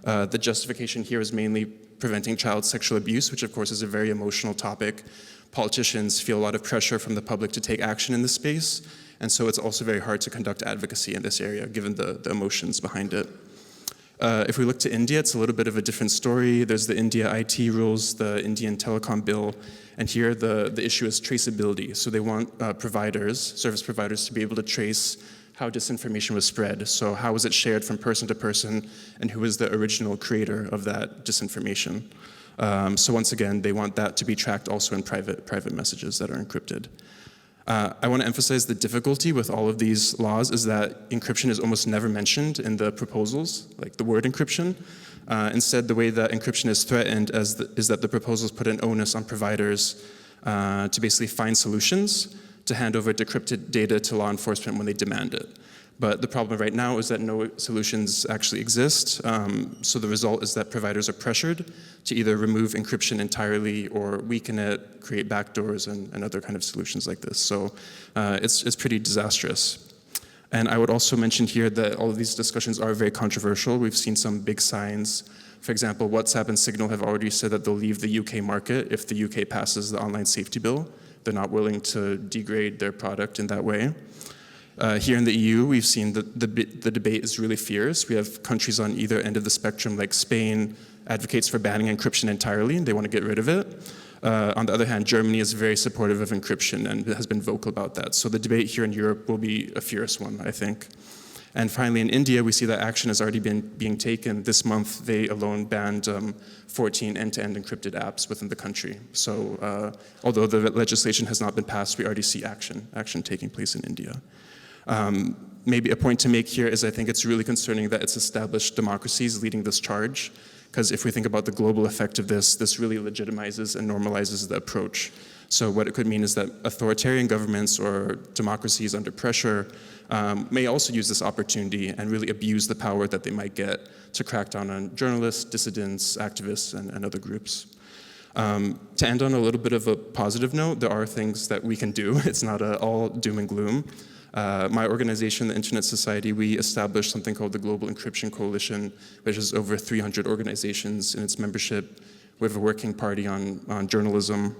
The justification here is mainly preventing child sexual abuse, which of course is a very emotional topic. Politicians feel a lot of pressure from the public to take action in this space, and so it's also very hard to conduct advocacy in this area, given the emotions behind it. If we look to India, it's a little bit of a different story. There's the India IT rules, the Indian Telecom Bill, and here the issue is traceability. So they want service providers, to be able to trace how disinformation was spread. So how was it shared from person to person, and who was the original creator of that disinformation? So once again, they want that to be tracked also in private messages that are encrypted. I want to emphasize the difficulty with all of these laws is that encryption is almost never mentioned in the proposals, like the word encryption. Instead, the way that encryption is threatened is that the proposals put an onus on providers to basically find solutions to hand over decrypted data to law enforcement when they demand it. But the problem right now is that no solutions actually exist. So the result is that providers are pressured to either remove encryption entirely or weaken it, create backdoors, and other kind of solutions like this. So it's pretty disastrous. And I would also mention here that all of these discussions are very controversial. We've seen some big signs. For example, WhatsApp and Signal have already said that they'll leave the UK market if the UK passes the online safety bill. They're not willing to degrade their product in that way. Here in the EU, we've seen that the debate is really fierce. We have countries on either end of the spectrum, like Spain advocates for banning encryption entirely, and they want to get rid of it. On the other hand, Germany is very supportive of encryption and has been vocal about that. So the debate here in Europe will be a fierce one, I think. And finally, in India, we see that action has already been being taken. This month, they alone banned 14 end-to-end encrypted apps within the country. So although the legislation has not been passed, we already see action taking place in India. Maybe a point to make here is I think it's really concerning that it's established democracies leading this charge, because if we think about the global effect of this really legitimizes and normalizes the approach. So what it could mean is that authoritarian governments or democracies under pressure may also use this opportunity and really abuse the power that they might get to crack down on journalists, dissidents, activists, and other groups. To end on a little bit of a positive note, there are things that we can do. It's not all doom and gloom. My organization, the Internet Society, we established something called the Global Encryption Coalition, which is over 300 organizations in its membership. We have a working party on journalism.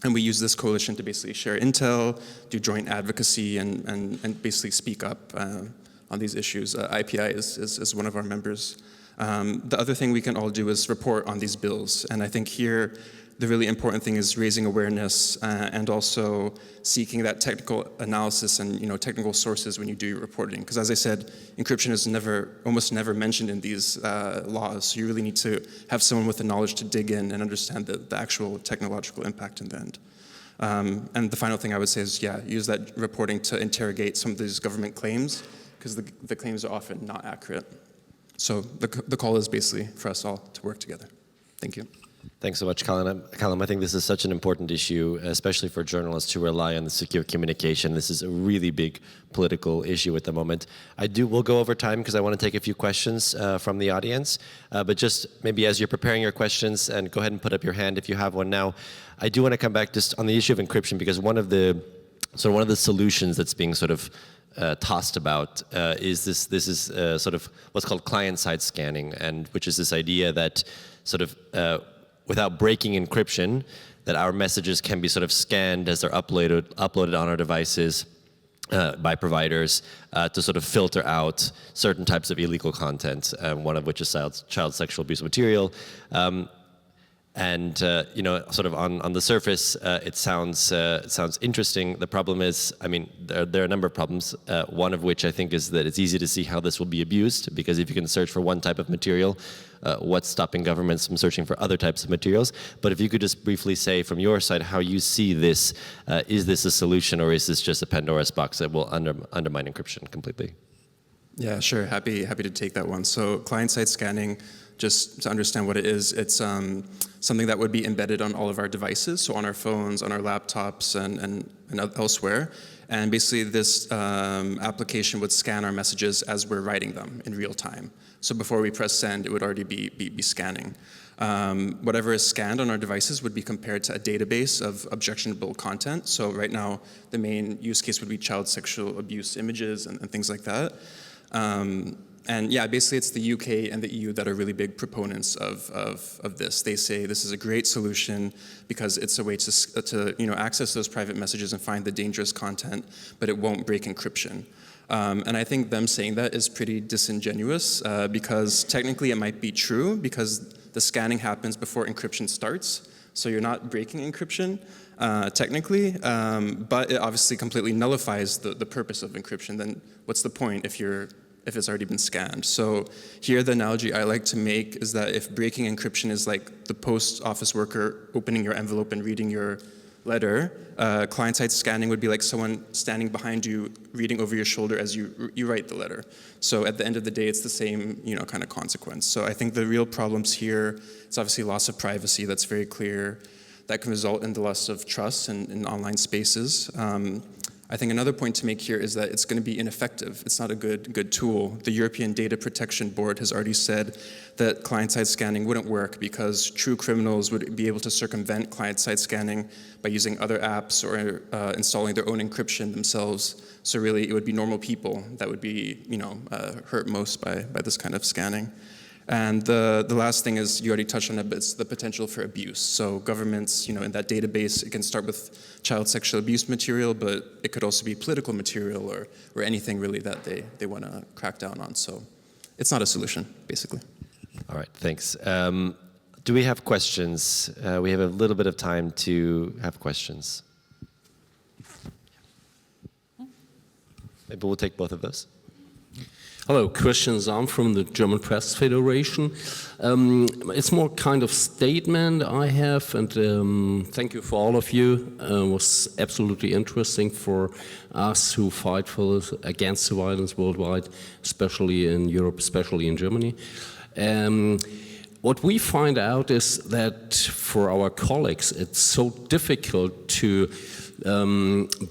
And we use this coalition to basically share intel, do joint advocacy, and basically speak up on these issues. IPI is one of our members. The other thing we can all do is report on these bills. And I think here, the really important thing is raising awareness and also seeking that technical analysis and technical sources when you do your reporting. Because as I said, encryption is almost never mentioned in these laws. So you really need to have someone with the knowledge to dig in and understand the actual technological impact in the end. And the final thing I would say is, use that reporting to interrogate some of these government claims, because the claims are often not accurate. So the call is basically for us all to work together. Thank you. Thanks so much, Callum. I think this is such an important issue, especially for journalists who rely on the secure communication. This is a really big political issue at the moment. We'll go over time because I want to take a few questions from the audience. But just maybe as you're preparing your questions, and go ahead and put up your hand if you have one now. I do want to come back just on the issue of encryption, because one of the solutions that's being sort of tossed about is this is sort of what's called client-side scanning, and which is this idea that sort of without breaking encryption, that our messages can be sort of scanned as they're uploaded on our devices by providers to sort of filter out certain types of illegal content, one of which is child sexual abuse material. You know, sort of on the surface, it sounds interesting. The problem is, I mean, there are a number of problems. One of which I think is that it's easy to see how this will be abused, because if you can search for one type of material, what's stopping governments from searching for other types of materials? But if you could just briefly say from your side how you see this, is this a solution, or is this just a Pandora's box that will undermine encryption completely? Yeah, sure. Happy to take that one. So client-side scanning, just to understand what it is, it's something that would be embedded on all of our devices, so on our phones, on our laptops, and elsewhere. And basically this application would scan our messages as we're writing them in real time. So before we press send, it would already be scanning. Whatever is scanned on our devices would be compared to a database of objectionable content. So right now, the main use case would be child sexual abuse images and things like that. And yeah, basically it's the UK and the EU that are really big proponents of this. They say this is a great solution because it's a way to access those private messages and find the dangerous content, but it won't break encryption. And I think them saying that is pretty disingenuous because technically it might be true because the scanning happens before encryption starts. So you're not breaking encryption technically, but it obviously completely nullifies the purpose of encryption. Then what's the point if it's already been scanned? So here the analogy I like to make is that if breaking encryption is like the post office worker opening your envelope and reading your letter, client-side scanning would be like someone standing behind you reading over your shoulder as you write the letter. So at the end of the day, it's the same kind of consequence. So I think the real problems here, it's obviously loss of privacy, that's very clear. That can result in the loss of trust in online spaces. I think another point to make here is that it's going to be ineffective. It's not a good tool. The European Data Protection Board has already said that client-side scanning wouldn't work because true criminals would be able to circumvent client-side scanning by using other apps or installing their own encryption themselves. So really, it would be normal people that would be, hurt most by this kind of scanning. And the last thing is, you already touched on it, but it's the potential for abuse. So governments, in that database, it can start with child sexual abuse material, but it could also be political material or anything really that they want to crack down on. So it's not a solution, basically. All right, thanks. Do we have questions? We have a little bit of time to have questions. Maybe we'll take both of those. Hello, Christian Sam from the German Press Federation. It's more kind of statement I have, and thank you for all of you. It was absolutely interesting for us who fight against the violence worldwide, especially in Europe, especially in Germany. What we find out is that for our colleagues, it's so difficult to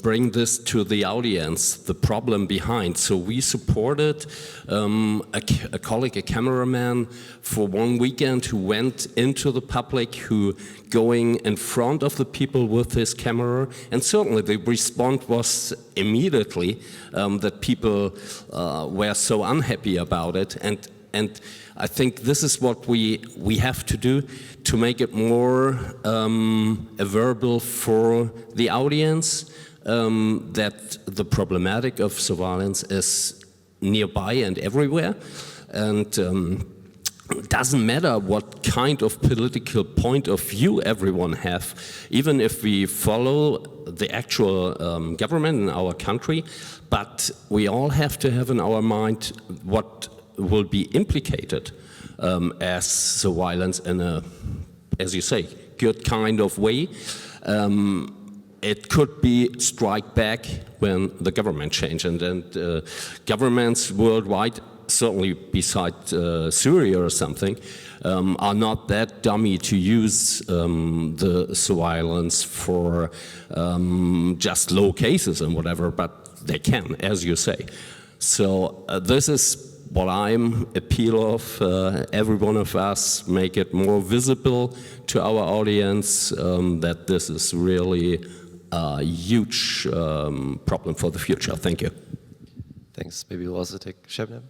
bring this to the audience, the problem behind. So we supported a colleague, a cameraman, for one weekend who went into the public, who going in front of the people with his camera, and certainly the response was immediately that people were so unhappy about it. And I think this is what we have to do to make it more available for the audience, that the problematic of surveillance is nearby and everywhere. And it doesn't matter what kind of political point of view everyone have, even if we follow the actual government in our country, but we all have to have in our mind what will be implicated as surveillance in a, as you say, good kind of way. it could be strike back when the government change, and then governments worldwide, certainly beside Syria or something, are not that dummy to use the surveillance for just low cases and whatever, but they can, as you say. So this is what I'm appeal of. Every one of us make it more visible to our audience that this is really a huge problem for the future. Thank you. Thanks. Maybe we'll also take Shebnem.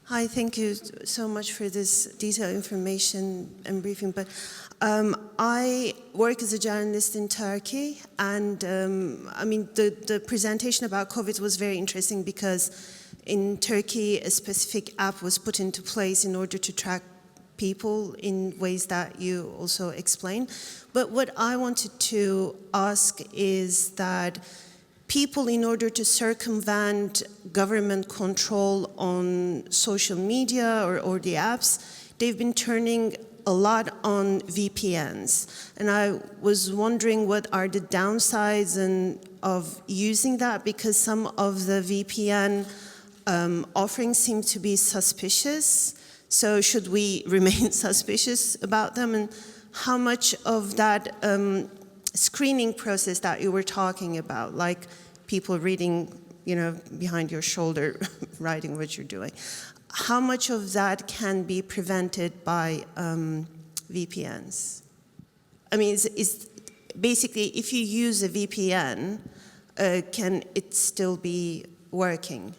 Hi, thank you so much for this detailed information and briefing. But I work as a journalist in Turkey, and I mean, the presentation about COVID was very interesting because in Turkey, a specific app was put into place in order to track people in ways that you also explained. But what I wanted to ask is that people, in order to circumvent government control on social media or the apps, they've been turning a lot on VPNs. And I was wondering what are the downsides of using that, because some of the VPN offerings seem to be suspicious. So should we remain suspicious about them? And how much of that screening process that you were talking about, like people reading, you know, behind your shoulder, writing what you're doing, how much of that can be prevented by VPNs? I mean, is basically, if you use a VPN, can it still be working?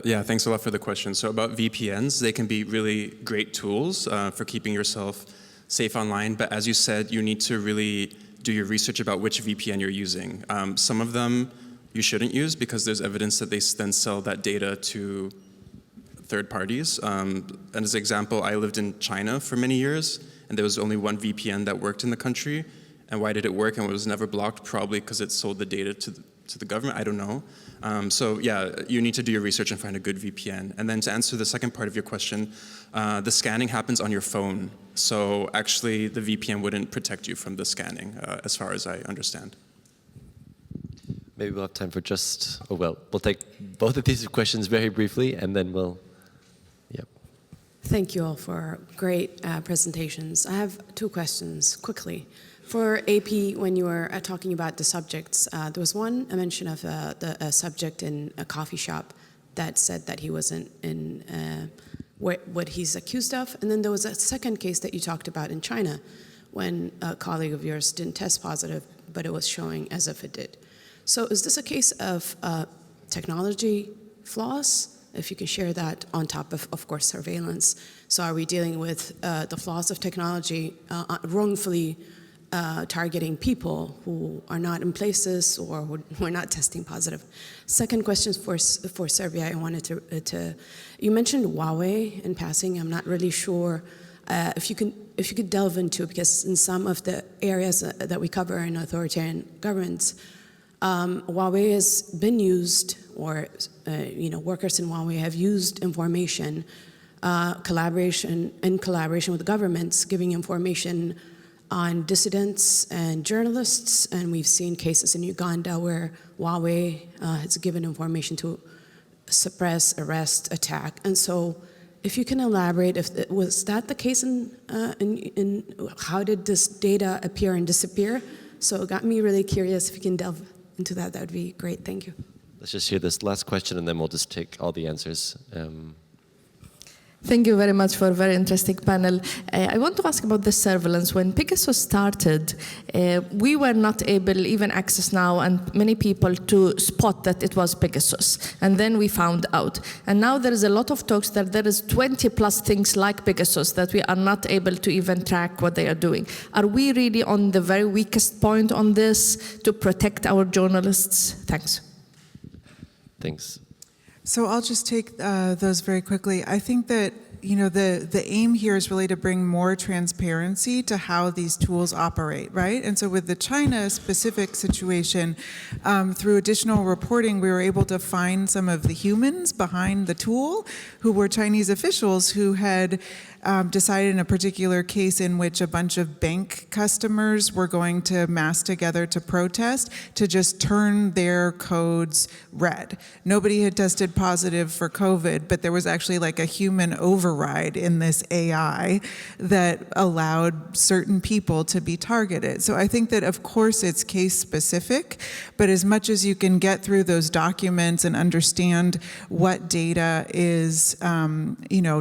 Yeah, thanks a lot for the question. So about VPNs, they can be really great tools for keeping yourself safe online. But as you said, you need to really do your research about which VPN you're using. Some of them you shouldn't use because there's evidence that they then sell that data to third parties. And as an example, I lived in China for many years, and there was only one VPN that worked in the country. And why did it work and it was never blocked? Probably because it sold the data to the government. I don't know. So yeah, you need to do your research and find a good VPN. And then to answer the second part of your question, the scanning happens on your phone. So actually, the VPN wouldn't protect you from the scanning, as far as I understand. Maybe we'll have time for just, oh well, we'll take both of these questions very briefly, and then we'll, yep. Thank you all for great presentations. I have two questions, quickly. For AP, when you were talking about the subjects, there was a mention of a subject in a coffee shop that said that he wasn't in what he's accused of. And then there was a second case that you talked about in China when a colleague of yours didn't test positive, but it was showing as if it did. So is this a case of technology flaws? If you can share that on top of course, surveillance. So are we dealing with the flaws of technology wrongfully targeting people who are not in places or who are not testing positive? Second question for Serbia, I wanted to you mentioned Huawei in passing. I'm not really sure if you could delve into, because in some of the areas that we cover in authoritarian governments, Huawei has been used, or workers in Huawei have used information, collaboration with governments, giving information on dissidents and journalists, and we've seen cases in Uganda where Huawei has given information to suppress, arrest, attack. And so if you can elaborate, was that the case in how did this data appear and disappear? So it got me really curious. If you can delve into that, that would be great. Thank you. Let's just hear this last question, and then we'll just take all the answers. Thank you very much for a very interesting panel. I want to ask about the surveillance. When Pegasus started, we were not able, even Access Now and many people, to spot that it was Pegasus. And then we found out. And now there is a lot of talks that there is 20 plus things like Pegasus that we are not able to even track what they are doing. Are we really on the very weakest point on this to protect our journalists? Thanks. Thanks. So I'll just take those very quickly. I think that the aim here is really to bring more transparency to how these tools operate, right? And so with the China specific situation, through additional reporting, we were able to find some of the humans behind the tool who were Chinese officials who had decided in a particular case in which a bunch of bank customers were going to mass together to protest to just turn their codes red. Nobody had tested positive for COVID, but there was actually like a human override in this AI that allowed certain people to be targeted. So I think that of course it's case specific, but as much as you can get through those documents and understand what data is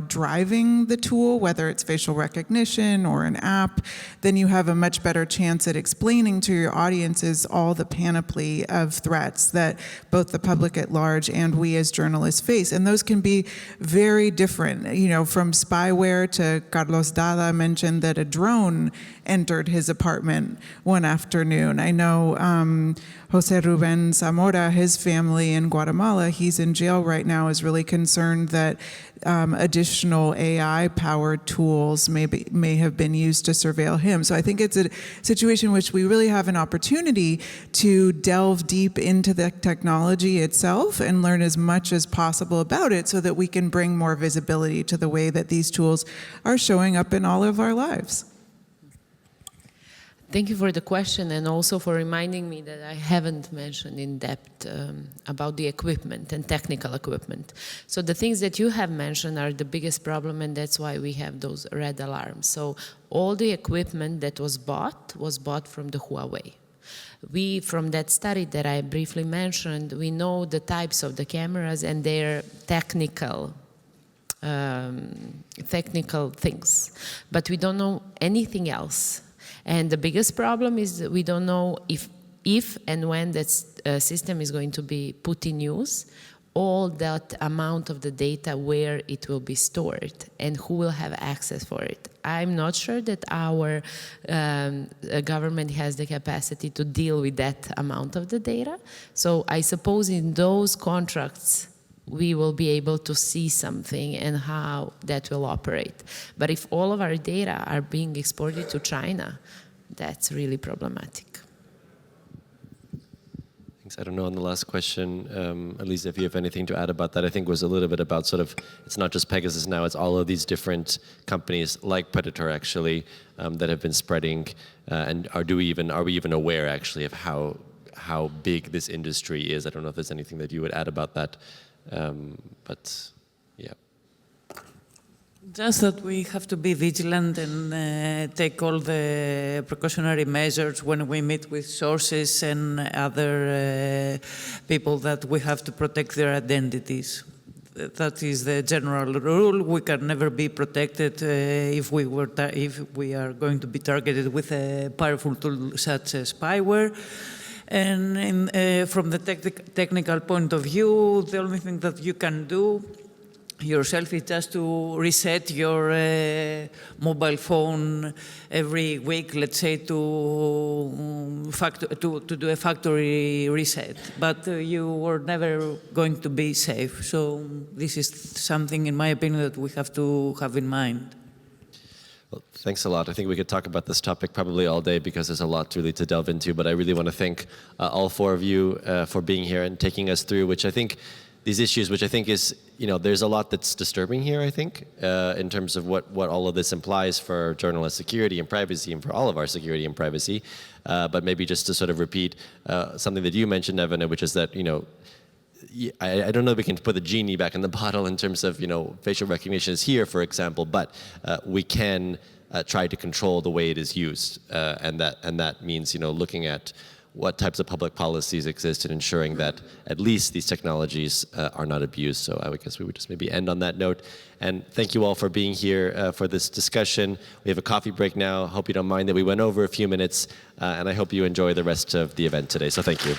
driving the tool, whether it's facial recognition or an app, then you have a much better chance at explaining to your audiences all the panoply of threats that both the public at large and we as journalists face. And those can be very different, from spyware to Carlos Dada mentioned that a drone entered his apartment one afternoon. I know Jose Ruben Zamora, his family in Guatemala, he's in jail right now, is really concerned that additional AI-powered tools may have been used to surveil him. So I think it's a situation in which we really have an opportunity to delve deep into the technology itself and learn as much as possible about it so that we can bring more visibility to the way that these tools are showing up in all of our lives. Thank you for the question and also for reminding me that I haven't mentioned in depth about the equipment and technical equipment. So the things that you have mentioned are the biggest problem, and that's why we have those red alarms. So all the equipment that was bought from the Huawei. From that study that I briefly mentioned, we know the types of the cameras and their technical things, but we don't know anything else. And the biggest problem is that we don't know if and when that system is going to be put in use, all that amount of the data, where it will be stored, and who will have access for it. I'm not sure that our government has the capacity to deal with that amount of the data. So I suppose in those contracts, we will be able to see something and how that will operate. But if all of our data are being exported to China, that's really problematic. Thanks. I don't know on the last question, Elisa, if you have anything to add about that. I think was a little bit about sort of, it's not just Pegasus now, it's all of these different companies like Predator actually that have been spreading. And are we even aware actually of how big this industry is? I don't know if there's anything that you would add about that. But yeah. Just that we have to be vigilant and take all the precautionary measures when we meet with sources and other people that we have to protect their identities. That is the general rule. We can never be protected if we are going to be targeted with a powerful tool such as spyware. And from the technical point of view, the only thing that you can do yourself is just to reset your mobile phone every week, let's say, to do a factory reset. But you are never going to be safe. So this is something, in my opinion, that we have to have in mind. Well, thanks a lot. I think we could talk about this topic probably all day because there's a lot really to delve into, but I really want to thank all four of you for being here and taking us through, which I think these issues, which I think is, there's a lot that's disturbing here, I think, in terms of what all of this implies for journalist security and privacy and for all of our security and privacy. But maybe just to sort of repeat something that you mentioned, Evan, which is that, I don't know if we can put the genie back in the bottle in terms of, facial recognition is here, for example, but we can try to control the way it is used. And that means, looking at what types of public policies exist and ensuring that at least these technologies are not abused. So I guess we would just maybe end on that note. And thank you all for being here for this discussion. We have a coffee break now. Hope you don't mind that we went over a few minutes. And I hope you enjoy the rest of the event today. So thank you.